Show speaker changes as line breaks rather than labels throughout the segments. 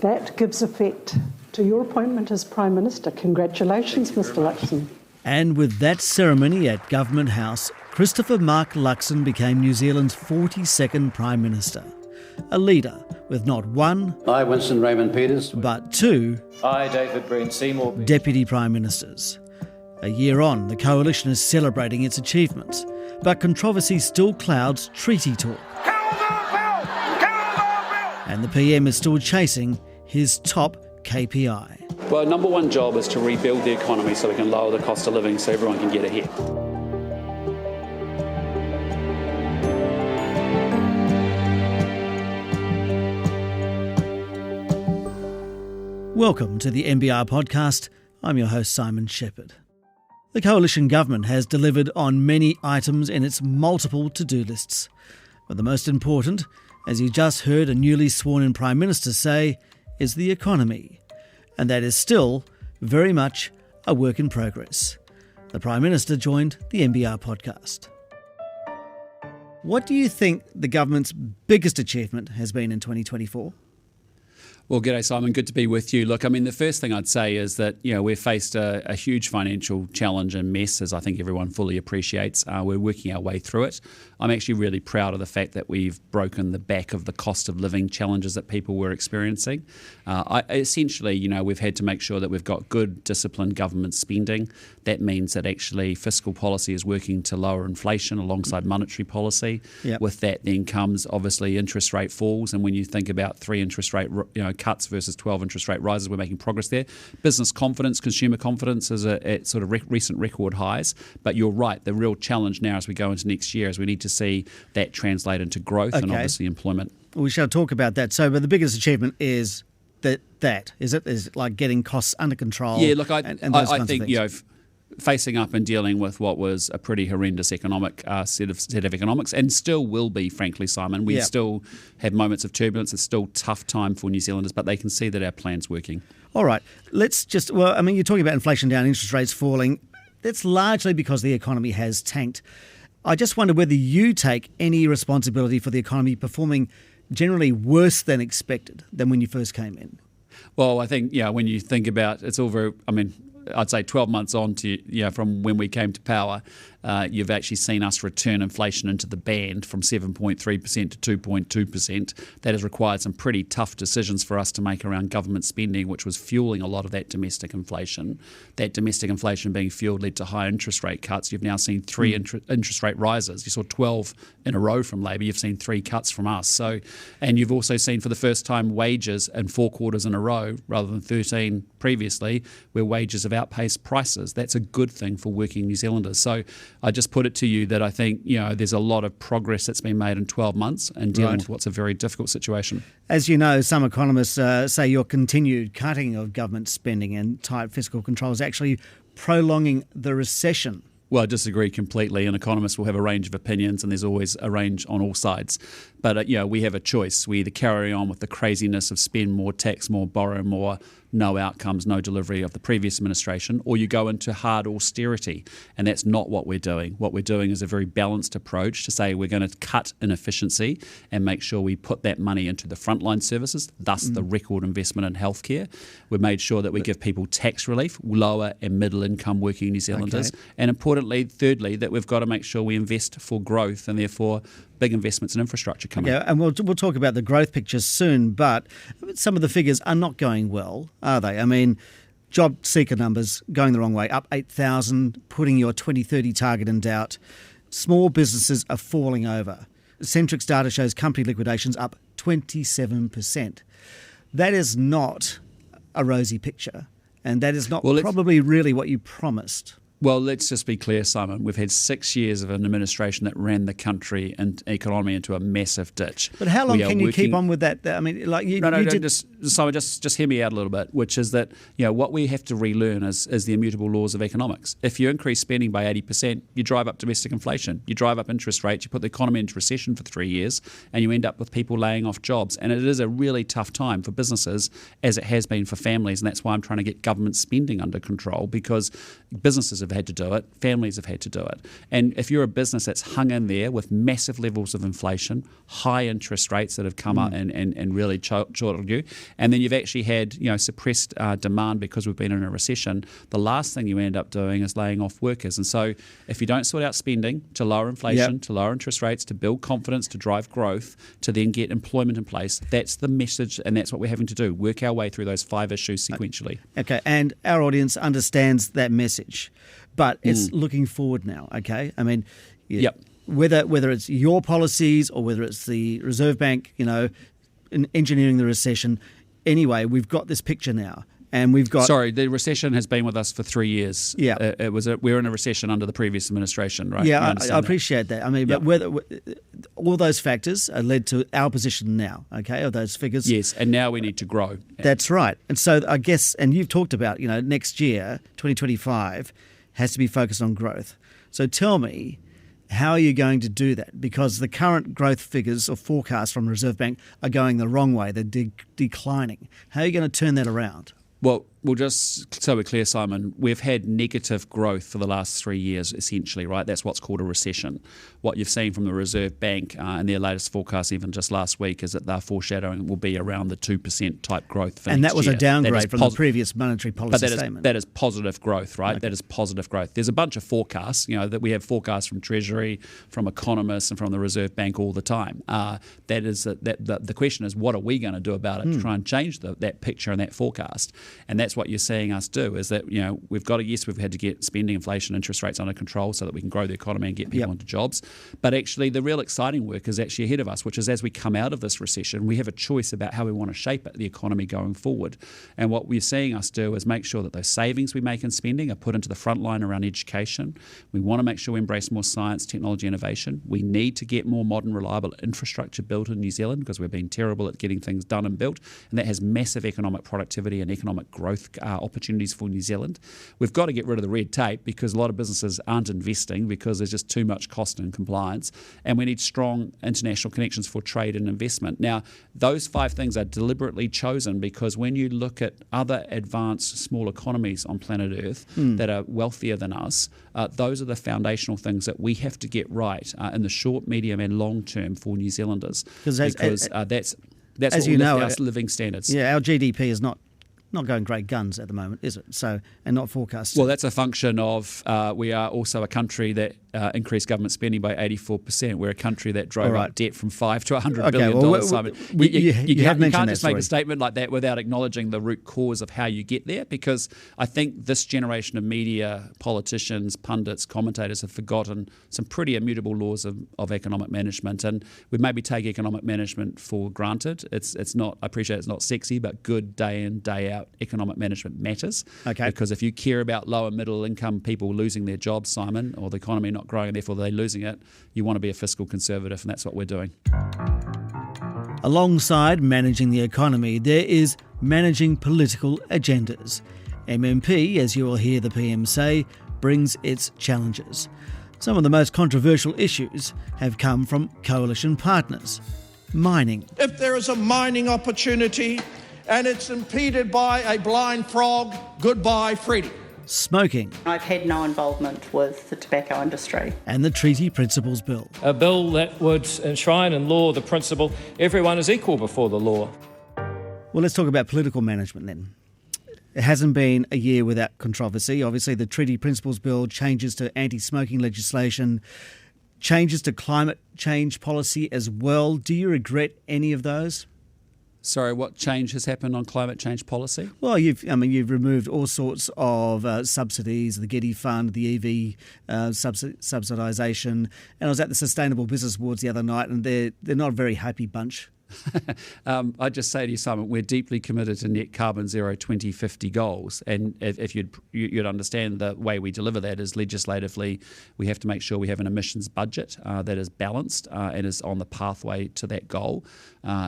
that gives effect to your appointment as Prime Minister. Congratulations, Mr Luxon.
And with that ceremony at Government House, Christopher Mark Luxon became New Zealand's 42nd Prime Minister. A leader with not one,
I, Winston Raymond Peters,
but two,
I, David Breen Seymour,
Deputy Prime Ministers. A year on, the Coalition is celebrating its achievements, but controversy still clouds treaty talk. And the PM is still chasing his top KPI.
Well, number one job is to rebuild the economy so we can lower the cost of living so everyone can get ahead.
Welcome to the NBR podcast. I'm your host, Simon Shepherd. The Coalition Government has delivered on many items in its multiple to-do lists. But the most important, as you just heard a newly sworn-in Prime Minister say, is the economy. And that is still very much a work in progress. The Prime Minister joined the NBR podcast. What do you think the government's biggest achievement has been in 2024?
Well, g'day, Simon. Good to be with you. Look, I mean, the first thing I'd say is that, we've faced a huge financial challenge and mess, as I think everyone fully appreciates. We're working our way through it. I'm actually really proud of the fact that we've broken the back of the cost of living challenges that people were experiencing. Essentially, we've had to make sure that we've got good, disciplined government spending. That means that actually fiscal policy is working to lower inflation alongside monetary policy. Yep. With that then comes, obviously, interest rate falls. And when you think about 3 interest rate cuts versus 12 interest rate rises, we're making progress there. Business confidence, consumer confidence is at sort of recent record highs. But you're right, the real challenge now as we go into next year is we need to see that translate into growth and obviously employment.
We shall talk about that. So, but the biggest achievement is is it like getting costs under control?
Yeah, look, I
think
facing up and dealing with what was a pretty horrendous economic set of economics, and still will be, frankly, Simon. We still have moments of turbulence. It's still a tough time for New Zealanders, but they can see that our plan's working. All right,
you're talking about inflation down, interest rates falling. That's largely because the economy has tanked. I just wonder whether you take any responsibility for the economy performing generally worse than expected than when you first came in.
Well, I think, when you think about it's all very, I'd say 12 months on to, from when we came to power, you've actually seen us return inflation into the band from 7.3% to 2.2%. That has required some pretty tough decisions for us to make around government spending, which was fueling a lot of that domestic inflation. That domestic inflation being fueled led to high interest rate cuts. You've now seen 3 interest rate rises. You saw 12 in a row from Labor. You've seen 3 cuts from us. And you've also seen for the first time wages in 4 quarters in a row, rather than 13 previously, where wages have outpaced prices. That's a good thing for working New Zealanders. So I just put it to you that I think, there's a lot of progress that's been made in 12 months and dealing with what's a very difficult situation.
As you know, some economists say your continued cutting of government spending and tight fiscal control is actually prolonging the recession.
Well, I disagree completely, and economists will have a range of opinions, and there's always a range on all sides. But, we have a choice. We either carry on with the craziness of spend more, tax more, borrow more, no outcomes, no delivery of the previous administration, or you go into hard austerity. And that's not what we're doing. What we're doing is a very balanced approach to say we're going to cut inefficiency and make sure we put that money into the frontline services, thus the record investment in healthcare. We've made sure that we give people tax relief, lower and middle income working New Zealanders. Okay. And importantly, thirdly, that we've got to make sure we invest for growth and therefore big investments in infrastructure coming.
Yeah, and we'll talk about the growth picture soon, but some of the figures are not going well, are they? Job seeker numbers going the wrong way, up 8,000, putting your 2030 target in doubt. Small businesses are falling over. Centrix data shows company liquidations up 27%. That is not a rosy picture, and that is not probably really what you promised.
Well, let's just be clear, Simon. We've had 6 years of an administration that ran the country and economy into a massive ditch.
But how long can you keep on with that?
Simon, just hear me out a little bit, which is that what we have to relearn is the immutable laws of economics. If you increase spending by 80%, you drive up domestic inflation, you drive up interest rates, you put the economy into recession for 3 years, and you end up with people laying off jobs. And it is a really tough time for businesses, as it has been for families, and that's why I'm trying to get government spending under control, because businesses have had to do it, families have had to do it. And if you're a business that's hung in there with massive levels of inflation, high interest rates that have come up and really chortled you, and then you've actually had suppressed demand because we've been in a recession, the last thing you end up doing is laying off workers. And so if you don't sort out spending to lower inflation, to lower interest rates, to build confidence, to drive growth, to then get employment in place, that's the message, and that's what we're having to do, work our way through those 5 issues sequentially.
Okay, and our audience understands that message, but it's looking forward now, okay? I mean, whether it's your policies or whether it's the Reserve Bank, engineering the recession, anyway, we've got this picture now. And we've got...
Sorry, the recession has been with us for 3 years.
Yeah.
We're in a recession under the previous administration, right?
Yeah, I appreciate that. I mean, but whether all those factors led to our position now, okay, of those figures.
Yes, and now we need to grow.
That's right. And so I guess, and you've talked about, next year, 2025, has to be focused on growth. So tell me, how are you going to do that? Because the current growth figures or forecasts from the Reserve Bank are going the wrong way. They're declining. How are you going to turn that around?
Well, just so we're clear, Simon, we've had negative growth for the last 3 years, essentially, right? That's what's called a recession. What you've seen from the Reserve Bank in their latest forecast, even just last week, is that they're foreshadowing will be around the 2% type growth for next year.
And that was a downgrade from the previous monetary policy statement.
That is positive growth, right?
Okay.
That is positive growth. There's a bunch of forecasts, that we have forecasts from Treasury, from economists, and from the Reserve Bank all the time. The question is, what are we going to do about it to try and change that picture and that forecast? And that's what you're seeing us do, is that we've had to get spending, inflation, interest rates under control so that we can grow the economy and get people into jobs. But actually the real exciting work is actually ahead of us, which is as we come out of this recession, we have a choice about how we want to shape the economy going forward. And what we're seeing us do is make sure that those savings we make in spending are put into the front line around education. We want to make sure we embrace more science, technology, innovation. We need to get more modern, reliable infrastructure built in New Zealand because we've been terrible at getting things done and built, and that has massive economic productivity and economic growth opportunities for New Zealand. We've got to get rid of the red tape because a lot of businesses aren't investing because there's just too much cost and compliance, and we need strong international connections for trade and investment. Now, those 5 things are deliberately chosen because when you look at other advanced small economies on planet Earth that are wealthier than us, those are the foundational things that we have to get right in the short, medium and long term for New Zealanders, because that's what will lift our living standards.
Yeah, our GDP is not going great guns at the moment, is it? So, and not forecast.
Well, that's a function of we are also a country that increased government spending by 84%. We're a country that drove up debt from $5 to $100 billion. Simon, you can't just make a statement like that without acknowledging the root cause of how you get there, because I think this generation of media, politicians, pundits, commentators have forgotten some pretty immutable laws of economic management, and we maybe take economic management for granted. It's not. I appreciate it's not sexy, but good day in, day out economic management matters. Okay. Because if you care about lower middle income people losing their jobs, Simon, or the economy not growing and therefore they're losing it, you want to be a fiscal conservative, and that's what we're doing.
Alongside managing the economy, there is managing political agendas. MMP, as you will hear the PM say, brings its challenges. Some of the most controversial issues have come from coalition partners. Mining.
If there is a mining opportunity and it's impeded by a blind frog, goodbye freedom.
Smoking.
I've had no involvement with the tobacco industry.
And the Treaty Principles Bill.
A bill that would enshrine in law the principle everyone is equal before the law.
Well, let's talk about political management then. It hasn't been a year without controversy. Obviously, the Treaty Principles Bill, changes to anti-smoking legislation, changes to climate change policy as well. Do you regret any of those?
Sorry, what change has happened on climate change policy?
Well, you've removed all sorts of subsidies, the Giddy Fund, the EV subsidisation, and I was at the Sustainable Business Awards the other night, and they're not a very happy bunch.
I'd just say to you, Simon, we're deeply committed to net carbon zero 2050 goals, and if you'd understand the way we deliver that is legislatively, we have to make sure we have an emissions budget that is balanced and is on the pathway to that goal.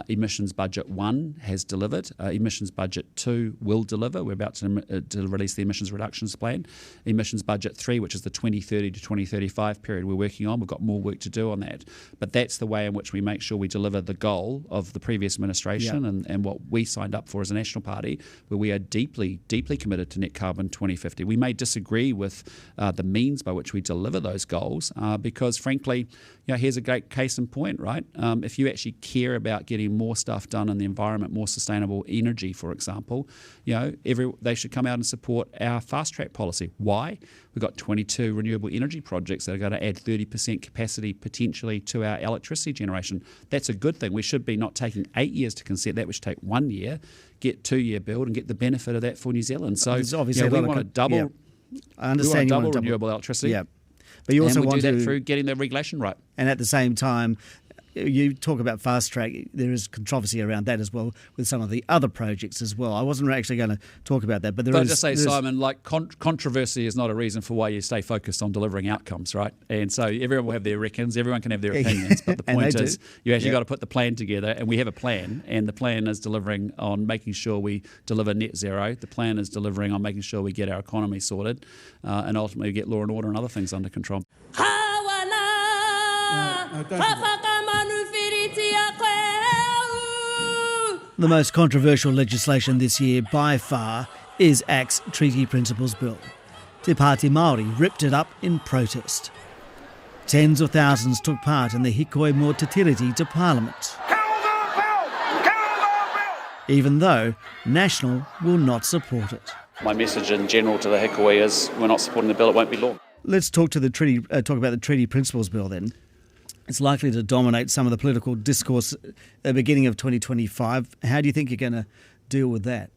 Emissions budget 1 has delivered. Emissions budget 2 will deliver. We're about to release the emissions reductions plan. Emissions budget 3, which is the 2030 to 2035 period, we're working on. We've got more work to do on that, but that's the way in which we make sure we deliver the goal of the previous administration and what we signed up for as a National Party, where we are deeply, deeply committed to net carbon 2050. We may disagree with the means by which we deliver those goals because, frankly, here's a great case in point, right? If you actually care about getting more stuff done in the environment, more sustainable energy, for example, they should come out and support our fast track policy. Why? We've got 22 renewable energy projects that are going to add 30% capacity potentially to our electricity generation. That's a good thing. We should be not taking 8 years to consent that, which take 1 year, get 2-year build and get the benefit of that for New Zealand. So
obviously
we want to double.
Yeah. I understand
we want to double renewable electricity.
Yeah. But you also
and we
want
do that
to,
through getting the regulation right.
And at the same time, you talk about fast track. There is controversy around that as well with some of the other projects as well. I wasn't actually going to talk about that, but
I'll just say, Simon, controversy is not a reason for why you stay focused on delivering outcomes, right? And so everyone will have their reckons, everyone can have their opinions, but the point is you actually got to put the plan together, and we have a plan, and the plan is delivering on making sure we deliver net zero. The plan is delivering on making sure we get our economy sorted, and ultimately get law and order and other things under control.
The most controversial legislation this year by far is ACT's Treaty Principles Bill. Te Pāti Māori ripped it up in protest. Tens of thousands took part in the hikoi mō te tiriti to Parliament. Even though National will not support it.
My message in general to the hikoi is we're not supporting the bill, it won't be law.
Let's talk about the Treaty Principles Bill then. It's likely to dominate some of the political discourse at the beginning of 2025. How do you think you're going to deal with that?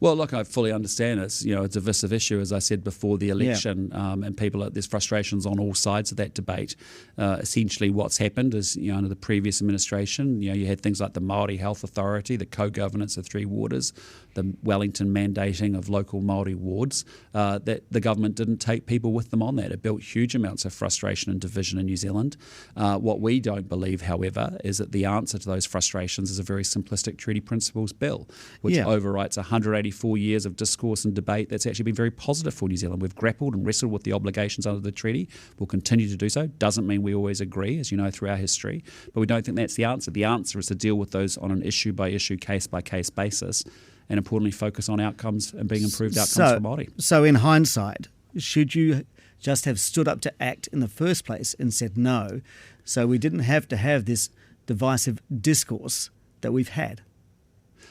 Well, look, I fully understand it's a divisive issue, as I said before the election, and there's frustrations on all sides of that debate. Essentially, what's happened is, under the previous administration, you had things like the Māori Health Authority, the co-governance of 3 waters, the Wellington mandating of local Māori wards, that the government didn't take people with them on that. It built huge amounts of frustration and division in New Zealand. What we don't believe, however, is that the answer to those frustrations is a very simplistic treaty principles bill, which overwrites 184 years of discourse and debate that's actually been very positive for New Zealand. We've grappled and wrestled with the obligations under the treaty. We'll continue to do so. Doesn't mean we always agree, as you know, through our history, but we don't think that's the answer. The answer is to deal with those on an issue-by-issue, case-by-case basis, and importantly focus on outcomes and being improved outcomes for Māori.
So in hindsight, should you just have stood up to ACT in the first place and said no, so we didn't have to have this divisive discourse that we've had?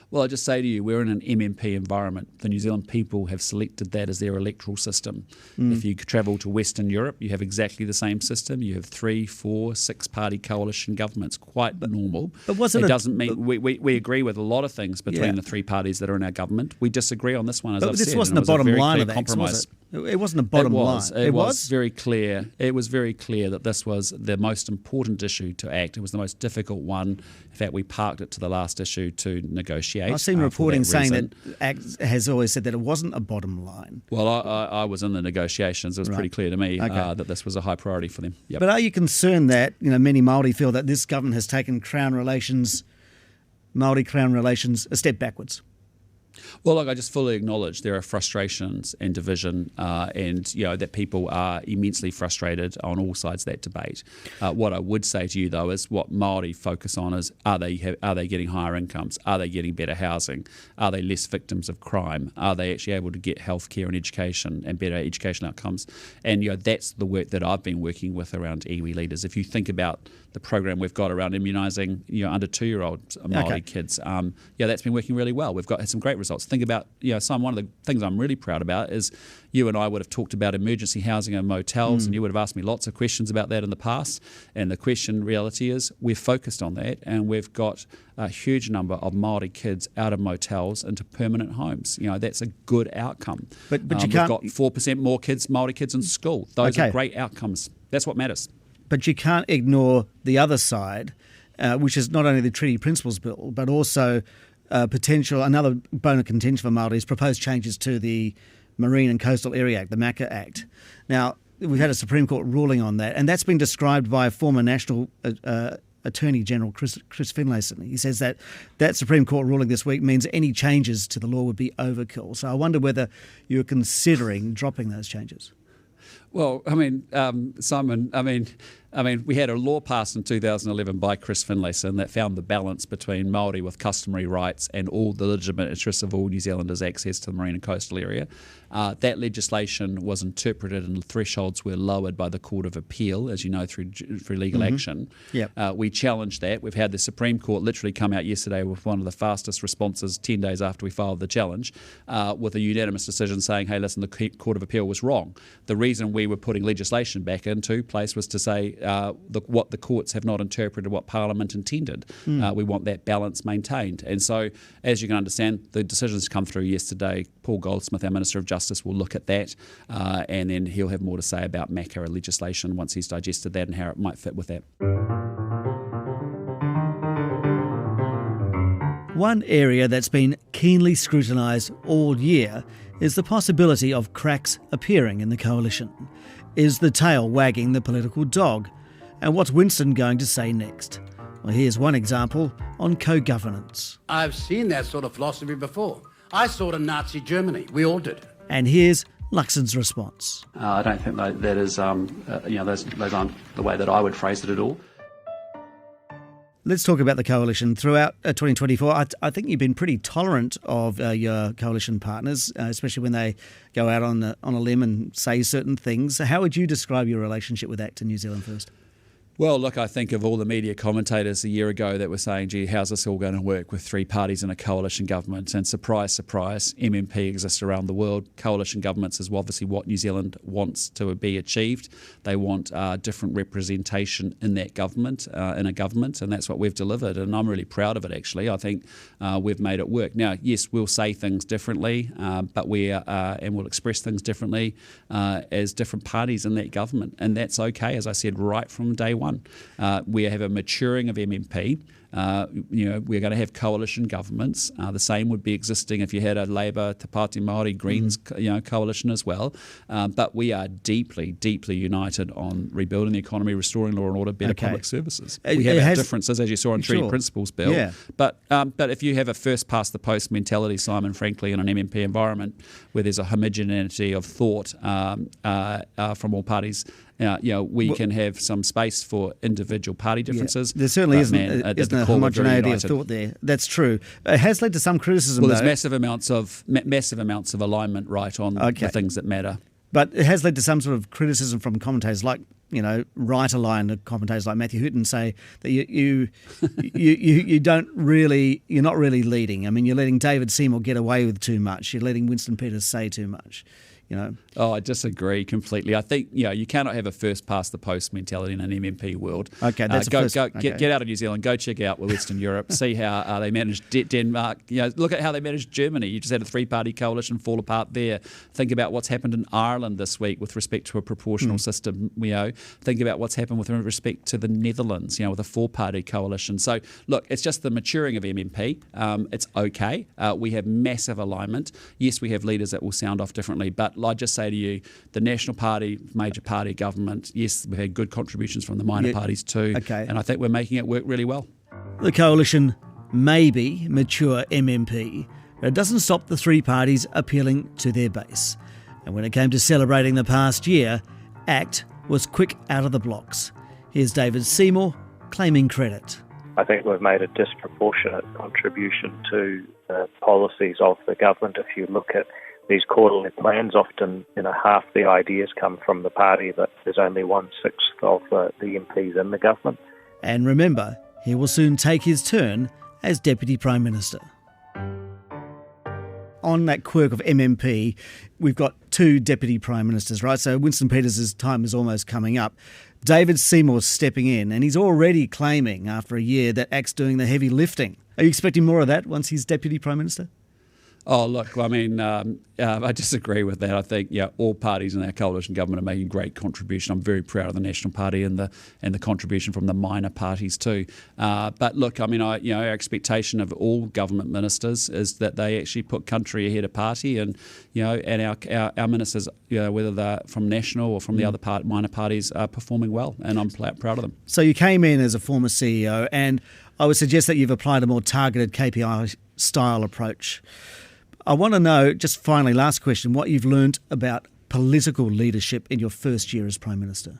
Well, I just say to you, we're in an MMP environment. The New Zealand people have selected that as their electoral system. If you travel to Western Europe, you have exactly the same system. You have 3, 4, 6-party coalition governments, quite normal.
But
it doesn't mean we agree with a lot of things between the 3 parties that are in our government. We disagree on this one, as I've said.
But this wasn't the bottom line of ACT, was it? It wasn't a bottom line.
It was very clear. It was very clear that this was the most important issue to ACT. It was the most difficult one. In fact, we parked it to the last issue to negotiate.
I've seen reporting saying that ACT has always said that it wasn't a bottom line.
Well, I was in the negotiations. It was pretty clear to me that this was a high priority for them. Yep.
But are you concerned that many Māori feel that this government has taken Māori Crown relations a step backwards?
Well, look, I just fully acknowledge there are frustrations and division, and that people are immensely frustrated on all sides of that debate. What I would say to you, though, is what Māori focus on is: are they getting higher incomes? Are they getting better housing? Are they less victims of crime? Are they actually able to get healthcare and education and better education outcomes? And that's the work that I've been working with around iwi leaders. If you think about the program we've got around immunising under 2-year-old Māori kids, that's been working really well. We've had some great results. Think about, one of the things I'm really proud about is you and I would have talked about emergency housing and motels, and you would have asked me lots of questions about that in the past. And the reality is we've focused on that, and we've got a huge number of Māori kids out of motels into permanent homes. That's a good outcome.
But you
we've got 4% more Māori kids in school. Those are great outcomes. That's what matters.
But you can't ignore the other side, which is not only the Treaty Principles Bill, but also another bone of contention for Māori is proposed changes to the Marine and Coastal Area Act, the MACA Act. Now, we've had a Supreme Court ruling on that, and that's been described by former National Attorney General Chris Finlayson. He says that Supreme Court ruling this week means any changes to the law would be overkill. So I wonder whether you're considering dropping those changes.
Well, Simon, I mean, we had a law passed in 2011 by Chris Finlayson that found the balance between Māori with customary rights and all the legitimate interests of all New Zealanders' access to the marine and coastal area. That legislation was interpreted and thresholds were lowered by the Court of Appeal, as you know, through legal action.
Yep.
We challenged that. We've had the Supreme Court literally come out yesterday with one of the fastest responses 10 days after we filed the challenge, with a unanimous decision saying, hey, listen, the Court of Appeal was wrong. The reason we were putting legislation back into place was to say what the courts have not interpreted what Parliament intended. We want that balance maintained. And so, as you can understand, the decisions come through yesterday. Paul Goldsmith, our Minister of Justice, will look at that, and then he'll have more to say about MACA legislation once he's digested that and how it might fit with that.
One area that's been keenly scrutinised all year is the possibility of cracks appearing in the coalition. Is the tail wagging the political dog? And what's Winston going to say next? Well, here's one example on co-governance.
I've seen that sort of philosophy before. I saw it in Nazi Germany. We all did.
And here's Luxon's response.
I don't think that is, those aren't the way that I would phrase it at all.
Let's talk about the coalition. Throughout 2024, I think you've been pretty tolerant of your coalition partners, especially when they go out on a limb and say certain things. How would you describe your relationship with ACT and New Zealand First?
Well, look, I think of all the media commentators a year ago that were saying, gee, how's this all going to work with three parties in a coalition government? And surprise, surprise, MMP exists around the world. Coalition governments is obviously what New Zealand wants to be achieved. They want different representation in that government, and that's what we've delivered. And I'm really proud of it, actually. I think we've made it work. Now, yes, we'll say things differently, but and we'll express things differently as different parties in that government. And that's okay, as I said, right from day one. We have a maturing of MMP. We're going to have coalition governments. The same would be existing if you had a Labour, Te Pāti Māori, Greens, coalition as well. But we are deeply, deeply united on rebuilding the economy, restoring law and order, better public services. We have our differences, as you saw in Treaty Principles Bill. Yeah. But if you have a first past the post mentality, Simon, frankly, in an MMP environment where there's a homogeneity of thought from all parties, we can have some space for individual party differences.
There certainly isn't a homogeneity of thought there. That's true. It has led to some criticism.
Well, there's massive amounts of alignment, right, on the things that matter.
But it has led to some sort of criticism from commentators like, right-aligned commentators like Matthew Hooton say that you're not really leading. I mean, you're letting David Seymour get away with too much. You're letting Winston Peters say too much.
Oh, I disagree completely. I think you cannot have a first past the post mentality in an MMP world.
Okay, that's
get out of New Zealand, go check out Western Europe, see how they managed Denmark. Look at how they managed Germany. You just had a three-party coalition fall apart there. Think about what's happened in Ireland this week with respect to a proportional system. Think about what's happened with respect to the Netherlands. With a four-party coalition. So look, it's just the maturing of MMP. It's okay. We have massive alignment. Yes, we have leaders that will sound off differently, but I just say to you, the National Party, major party government, yes, we've had good contributions from the minor parties too, and I think we're making it work really well.
The coalition may be mature MMP, but it doesn't stop the three parties appealing to their base. And when it came to celebrating the past year, ACT was quick out of the blocks. Here's David Seymour claiming credit.
I think we've made a disproportionate contribution to the policies of the government. If you look at these quarterly plans, often half the ideas come from the party, but there's only 1/6 of the MPs in the government.
And remember, he will soon take his turn as Deputy Prime Minister. On that quirk of MMP, we've got two Deputy Prime Ministers, right? So Winston Peters' time is almost coming up. David Seymour's stepping in, and he's already claiming after a year that ACT's doing the heavy lifting. Are you expecting more of that once he's Deputy Prime Minister?
Oh, look, I mean, I disagree with that. I think, all parties in our coalition government are making great contribution. I'm very proud of the National Party and the contribution from the minor parties too. But look, I mean, our expectation of all government ministers is that they actually put country ahead of party, and our ministers, whether they're from national or from the other minor parties, are performing well, and I'm proud of them.
So you came in as a former CEO, and I would suggest that you've applied a more targeted KPI style approach. I want to know, just finally, last question, what you've learned about political leadership in your first year as Prime Minister.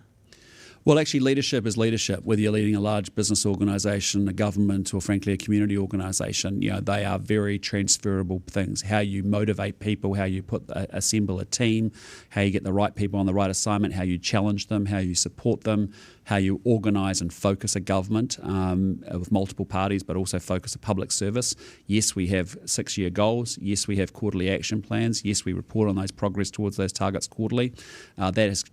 Well, actually, leadership is leadership, whether you're leading a large business organisation, a government, or frankly a community organisation. They are very transferable things. How you motivate people, how you assemble a team, how you get the right people on the right assignment, how you challenge them, how you support them, how you organise and focus a government with multiple parties, but also focus a public service. Yes, we have 6-year goals. Yes, we have quarterly action plans. Yes, we report on those progress towards those targets quarterly. That has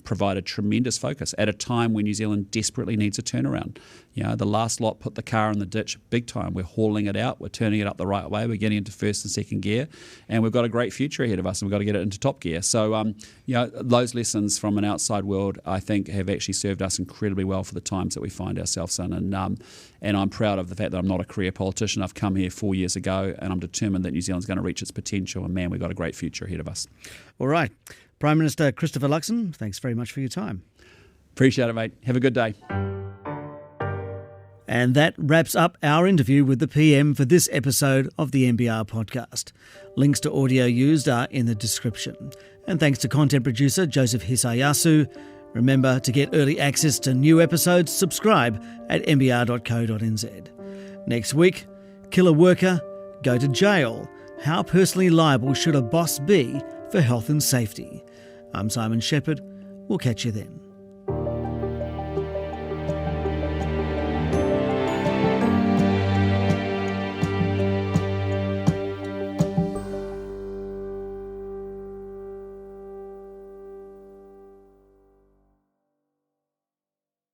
provided tremendous focus at a time when New Zealand desperately needs a turnaround. The last lot put the car in the ditch big time. We're hauling it out. We're turning it up the right way. We're getting into first and second gear, and we've got a great future ahead of us, and we've got to get it into top gear. So, those lessons from an outside world, I think, have actually served us incredibly well for the times that we find ourselves in. And I'm proud of the fact that I'm not a career politician. I've come here 4 years ago, and I'm determined that New Zealand's going to reach its potential. And man, we've got a great future ahead of us.
All right. Prime Minister Christopher Luxon, thanks very much for your time.
Appreciate it, mate. Have a good day.
And that wraps up our interview with the PM for this episode of the NBR podcast. Links to audio used are in the description. And thanks to content producer Joseph Hisayasu. Remember, to get early access to new episodes, subscribe at nbr.co.nz. Next week, kill a worker, go to jail. How personally liable should a boss be for health and safety? I'm Simon Shepherd. We'll catch you then.